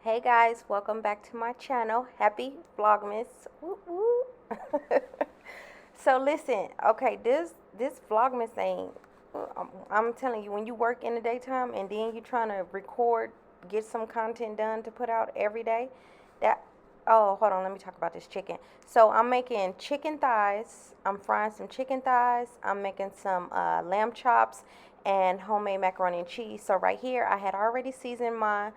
Hey guys, welcome back to my channel. Happy Vlogmas. Woo woo. So listen, okay, this Vlogmas thing, I'm telling you, when you work in the daytime and then you trying to record, get some content done to put out every day, that oh, hold on, let me talk about this chicken. So I'm making chicken thighs. I'm frying some chicken thighs. I'm making some lamb chops and homemade macaroni and cheese. So right here, I had already seasoned my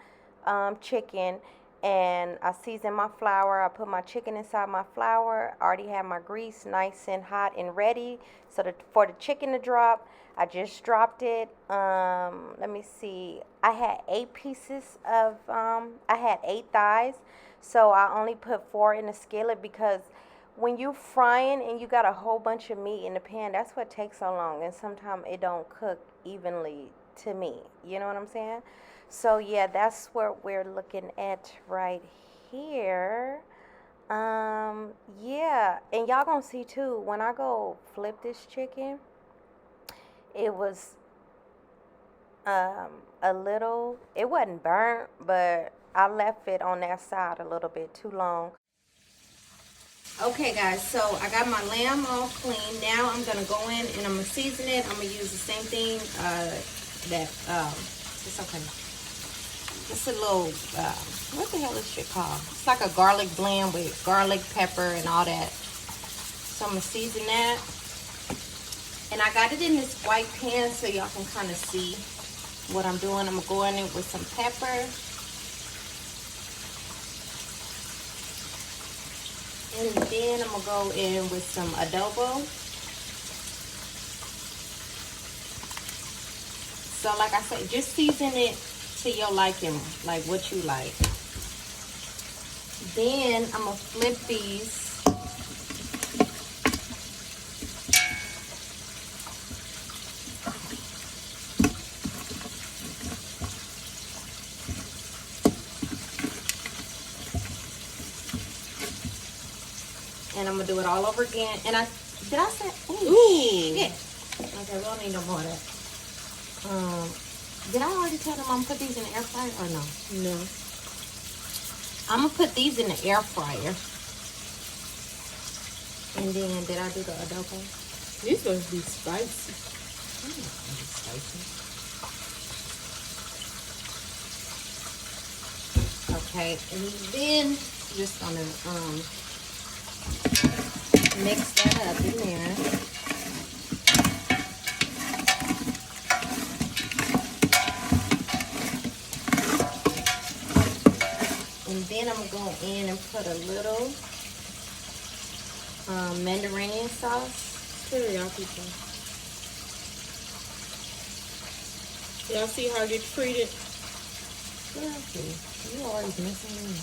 chicken, and I seasoned my flour. I put my chicken inside my flour. I already had my grease nice and hot and ready. So for the chicken to drop, I just dropped it. Let me see. I had 8 pieces of, I had 8 thighs. So I only put 4 in the skillet because when you frying and you got a whole bunch of meat in the pan, that's what takes so long. And sometimes it don't cook evenly to me. You know what I'm saying? So yeah, that's what we're looking at right here. Yeah, and y'all gonna see too, when I go flip this chicken, it was a little, it wasn't burnt, but I left it on that side a little bit too long. Okay guys, so I got my lamb all clean. Now I'm gonna go in and I'm gonna season it. I'm gonna use the same thing it's okay. It's a little, what the hell is shit called? It's like a garlic blend with garlic, pepper, and all that. So I'm gonna season that. And I got it in this white pan so y'all can kind of see what I'm doing. I'm gonna go in it with some pepper. And then I'm gonna go in with some adobo. So like I said, just season it to your liking, like what you like. Then I'm gonna flip these. And I'm gonna do it all over again. And did I say, ooh, shit. Okay, we don't need no more of that. Did I already tell them I'm gonna put these in the air fryer or no? No. I'm gonna put these in the air fryer. And then, did I do the adobo? These must be spicy. I'm not gonna be spicy. Okay, and then just gonna mix that up in there. And then I'm gonna go in and put a little Mediterranean sauce. Teriyaki sauce. Y'all see how I get treated? You always messing with me.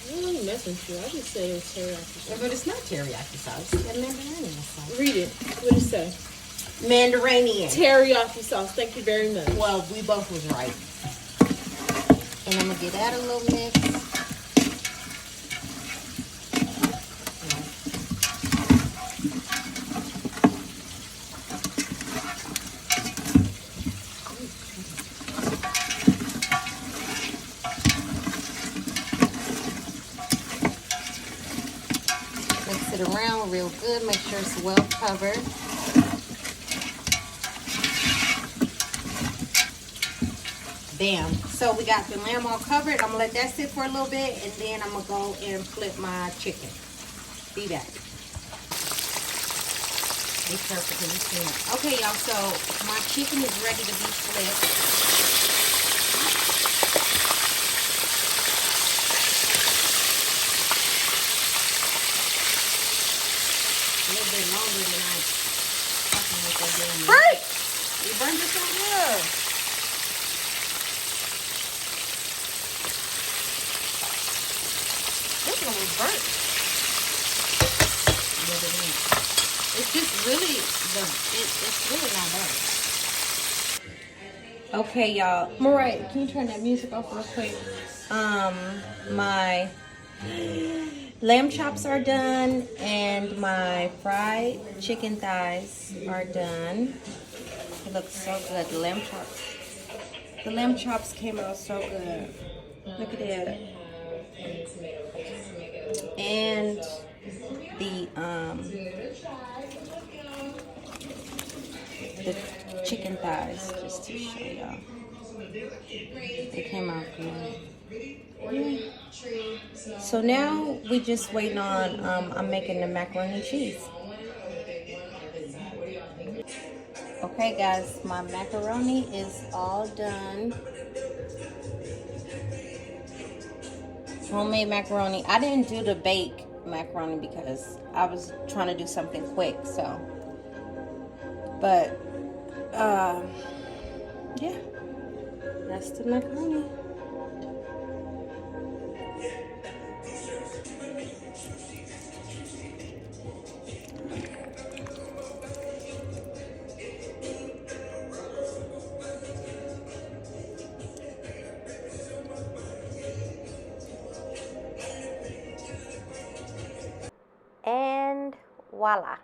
I ain't messing with you. I just said it was teriyaki sauce. Yeah, but it's not teriyaki sauce. It's Mediterranean sauce. Read it. What did it say? Mediterranean. Teriyaki sauce. Thank you very much. Well, we both was right. And I'm gonna give that a little mix. Mix it around real good. Make sure it's well covered. Bam. So we got the lamb all covered. I'm gonna let that sit for a little bit, and then I'm gonna go and flip my chicken. Be back. Be perfectly clean. Okay, y'all. So my chicken is ready to be flipped. A little bit longer than I fucking with that damn. Right. You burned yourself? Yeah. This one was burnt. It's just really it's really not bad. Okay, y'all. Mariah, can you turn that music off real quick? My lamb chops are done and my fried chicken thighs are done. It looks so good. The lamb chops came out so good. Look at that. And the chicken thighs, just to show y'all. They came out good. Yeah. So now we just waiting on, I'm making the macaroni and cheese. Okay guys, my macaroni is all done. Homemade macaroni. I didn't do the bake macaroni because I was trying to do something quick, so. But, yeah, that's the macaroni. And voila,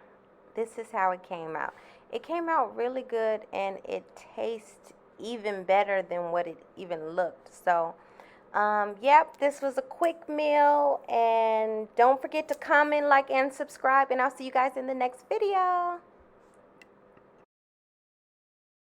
this is how it came out. It came out really good, and it tastes even better than what it even looked. So yep, this was a quick meal, and don't forget to comment, like, and subscribe, and I'll see you guys in the next video.